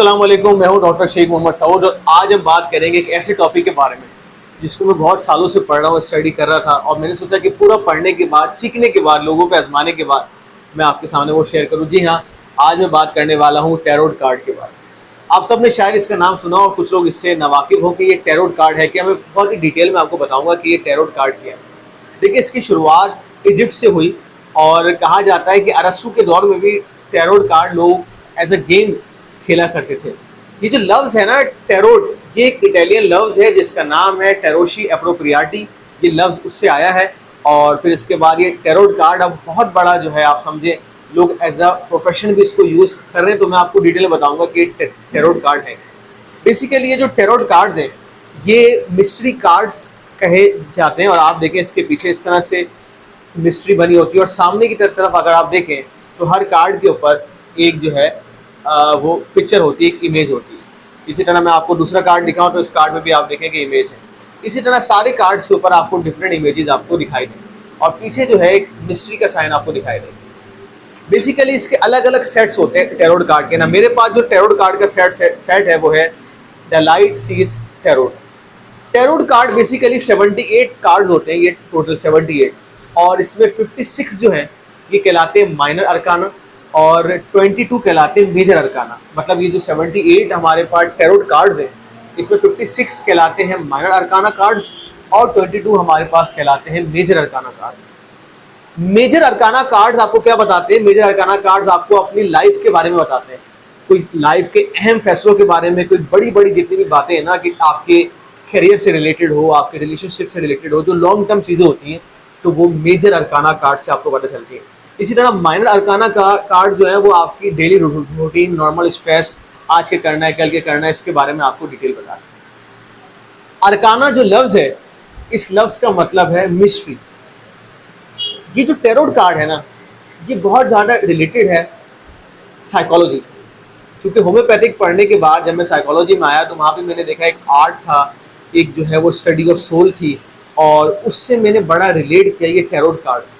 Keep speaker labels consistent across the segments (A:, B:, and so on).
A: अस्सलाम वालेकुम, मैं हूं डॉक्टर शेख मोहम्मद सऊद और आज हम बात करेंगे एक ऐसे टॉपिक के बारे में जिसको मैं बहुत सालों से पढ़ रहा हूँ, स्टडी कर रहा था और मैंने सोचा कि पूरा पढ़ने के बाद, सीखने के बाद, लोगों पे आजमाने के बाद मैं आपके सामने वो शेयर करूँ। जी हाँ, आज मैं बात करने वाला हूँ टैरोट कार्ड के बारे में। आप सब ने शायद इसका नाम सुना और कुछ लोग इससे नावाकिफ हो कि ये टैरोट कार्ड है क्या। मैं बहुत ही डिटेल में आपको बताऊँगा कि ये टैरोट कार्ड क्या है। देखिए, इसकी शुरुआत इजिप्ट से हुई और कहा जाता है कि अरस्तु के दौर में भी टैरोट कार्ड लोग एज अ गेम खेला करते थे। ये जो लफ्ज़ है ना टैरोट, ये एक इटालियन लफ्ज़ है जिसका नाम है टेरोशी एप्रोप्रियाटी। ये लफ्ज़ उससे आया है और फिर इसके बाद ये टैरोट कार्ड अब बहुत बड़ा जो है, आप समझे, लोग एज अ प्रोफेशन भी इसको यूज़ कर रहे हैं। तो मैं आपको डिटेल में बताऊंगा कि टैरोट कार्ड है। बेसिकली ये जो टैरोट कार्ड्स हैं ये मिस्ट्री कार्ड्स कहे जाते हैं और आप देखें इसके पीछे इस तरह से मिस्ट्री बनी होती है और सामने की तरफ अगर आप देखें तो हर कार्ड के ऊपर एक जो है वो पिक्चर होती है, एक इमेज होती है। इसी तरह मैं आपको दूसरा कार्ड दिखाऊं तो इस कार्ड में भी आप देखें कि इमेज है। इसी तरह सारे कार्ड्स के ऊपर आपको डिफरेंट इमेजेस आपको दिखाई देंगे और पीछे जो है एक मिस्ट्री का साइन आपको दिखाई देगा। बेसिकली इसके अलग अलग सेट्स होते हैं टैरोट कार्ड के ना। मेरे पास जो टैरोट कार्ड का सेट है वो है द लाइट सीज tarot. Tarot card basically 78 card होते हैं, ये टोटल 78, और इसमें 56 जो है ये कहलाते हैं माइनर अरकाना और 22 कहलाते हैं मेजर अरकाना। मतलब ये जो 78 हमारे पास टैरोट कार्ड्स हैं इसमें 56 कहलाते हैं माइनर अरकाना कार्ड्स और 22 हमारे पास कहलाते हैं major arcana cards. Major arcana cards आपको क्या बताते हैं? मेजर अरकाना कार्ड्स आपको अपनी लाइफ के बारे में बताते हैं, कोई लाइफ के अहम फैसलों के बारे में, कोई बड़ी बड़ी जितनी भी बातें हैं ना, कि आपके करियर से रिलेटेड हो, आपके रिलेशनशिप से रिलेटेड हो, जो लॉन्ग टर्म चीज़ें होती हैं तो वो मेजर अरकाना कार्ड से आपको पता चलती है। इसी तरह माइनर अरकाना कार्ड जो है वो आपकी डेली रूटीन, नॉर्मल स्ट्रेस, आज के करना है, कल के करना है, इसके बारे में आपको डिटेल बताते हैं। अरकाना जो लफ्ज़ है, इस लफ्ज़ का मतलब है मिस्ट्री। ये जो टैरोट कार्ड है ना, ये बहुत ज़्यादा रिलेटेड है साइकोलॉजी से। क्योंकि होम्योपैथिक पढ़ने के बाद जब मैं साइकोलॉजी में आया तो वहाँ पे मैंने देखा एक आर्ट था, एक जो है वो स्टडी ऑफ सोल थी और उससे मैंने बड़ा रिलेट किया ये टैरोट कार्ड।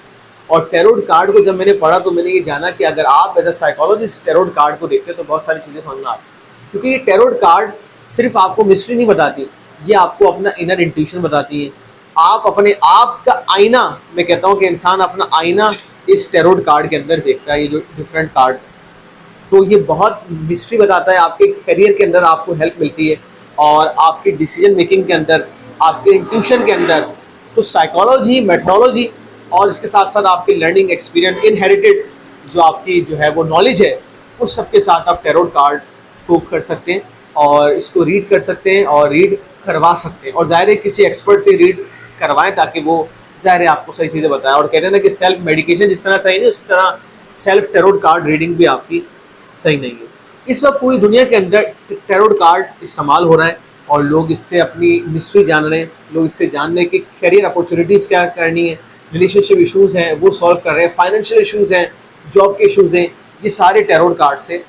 A: और टैरोट कार्ड को जब मैंने पढ़ा तो मैंने ये जाना कि अगर आप as a psychologist tarot card को देखते हैं तो बहुत सारी चीज़ें समझ में आती। क्योंकि ये टैरोट कार्ड सिर्फ आपको मिस्ट्री नहीं बताती, ये आपको अपना इनर इंट्यूशन बताती है। आप अपने आप का आईना, मैं कहता हूँ कि इंसान अपना आईना इस टैरोट कार्ड के अंदर देखता है। ये जो डिफरेंट कार्ड्स हैं तो ये बहुत मिस्ट्री बताता है, आपके करियर के अंदर आपको हेल्प मिलती है और आपके डिसीजन मेकिंग के अंदर, आपके इंट्यूशन के अंदर। तो साइकोलॉजी, मेथोडोलॉजी और इसके साथ साथ आपकी लर्निंग एक्सपीरियंस, इनहेरिटेड जो आपकी जो है वो नॉलेज है, उस सब के साथ आप टैरोट कार्ड को कर सकते हैं और इसको रीड कर सकते हैं और रीड करवा सकते हैं। और ज़ाहिर है किसी एक्सपर्ट से रीड करवाएं ताकि वो ज़ाहिर है आपको सही चीज़ें बताएं। और कहते हैं ना कि सेल्फ मेडिकेशन जिस तरह सही नहीं, उस तरह सेल्फ टैरोट कार्ड रीडिंग भी आपकी सही नहीं है। इस वक्त पूरी दुनिया के अंदर टैरोट कार्ड इस्तेमाल हो रहा है और लोग इससे अपनी मिस्ट्री जान रहे हैं, लोग इससे जान रहे हैं कि करियर अपॉर्चुनिटीज़ क्या करनी है, रिलेशनशिप इशूज़ हैं वो सॉल्व कर रहे हैं, फाइनेंशियल इशूज़ हैं, जॉब के इशूज़ हैं, ये सारे टैरोट कार्ड से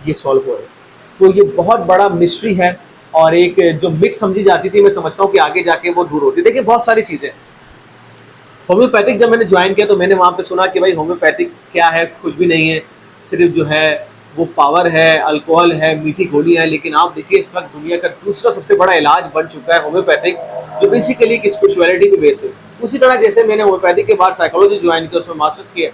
A: ये सॉल्व हो रहे हैं। तो ये बहुत बड़ा मिस्ट्री है और एक जो मिथ समझी जाती थी, मैं समझता हूँ कि आगे जाके वो दूर होती है। देखिए, बहुत सारी चीज़ें, होम्योपैथिक जब मैंने ज्वाइन किया तो मैंने वहाँ पे सुना कि भाई होम्योपैथिक क्या है, कुछ भी नहीं है, सिर्फ जो है वो पावर है, अल्कोहल है, मीठी गोलियाँ है। लेकिन आप देखिए इस वक्त दुनिया का दूसरा सबसे बड़ा इलाज बन चुका है होम्योपैथिक, जो बेसिकली एक स्पिरिचुअलिटी पे बेस है। उसी तरह जैसे मैंने होम्योपैथिक के बाद साइकोलॉजी ज्वाइन किया, उसमें मास्टर्स किया,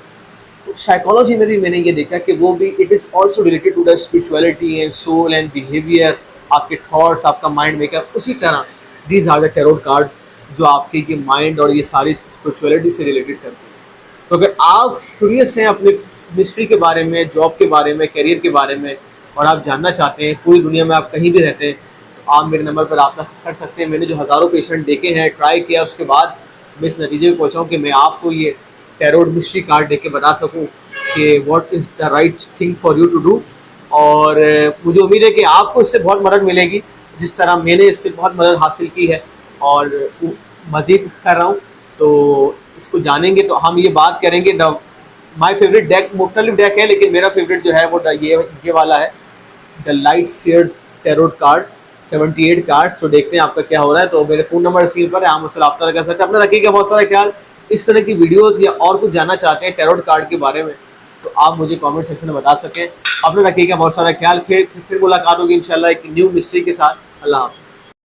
A: तो साइकोलॉजी में भी मैंने ये देखा कि वो भी it is also related to the spirituality and soul and behaviour, आपके थॉट्स, आपका माइंड मेकअप। उसी तरह these are the tarot cards जो आपके ये माइंड और ये सारी स्पिरिचुअलिटी से रिलेटेड करते हैं। तो अगर आप क्यूरियस हैं अपने मिस्ट्री के बारे में, जॉब के बारे में, करियर के बारे में, और आप जानना चाहते हैं पूरी दुनिया में आप कहीं भी रहते हैं, तो आप मेरे नंबर पर रब्ता कर सकते हैं। मैंने जो हज़ारों पेशेंट देखे हैं, ट्राई किया, उसके बाद मैं इस नतीजे में पहुँचा हूँ कि मैं आपको ये टैरोट मिस्ट्री कार्ड देके बता सकूँ कि what is the right thing for you to do. और मुझे उम्मीद है कि आपको इससे बहुत मदद मिलेगी, जिस तरह मैंने इससे बहुत मदद हासिल की है और मज़ीद कर रहा हूँ। तो इसको जानेंगे तो हम ये बात करेंगे। माय फेवरेट डेक मुख्तलिफ डेक है, लेकिन मेरा फेवरेट जो है वो ये वाला है, the light seers tarot card, 78 card. तो देखते हैं आपका क्या हो रहा है। तो मेरे फ़ोन नंबर स्क्रीन पर है, आप मुझसे रब्ता कर सकते हैं। अपना रखिएगा बहुत सारा ख्याल। इस तरह की वीडियोज़ या और कुछ जानना चाहते हैं टैरोट कार्ड के बारे में तो आप मुझे कमेंट सेक्शन में बता सकें। अपने रखिएगा बहुत सारा ख्याल। फिर मुलाकात होगी इंशाल्लाह एक न्यू मिस्ट्री के साथ। अल्लाह हाफ़िज़।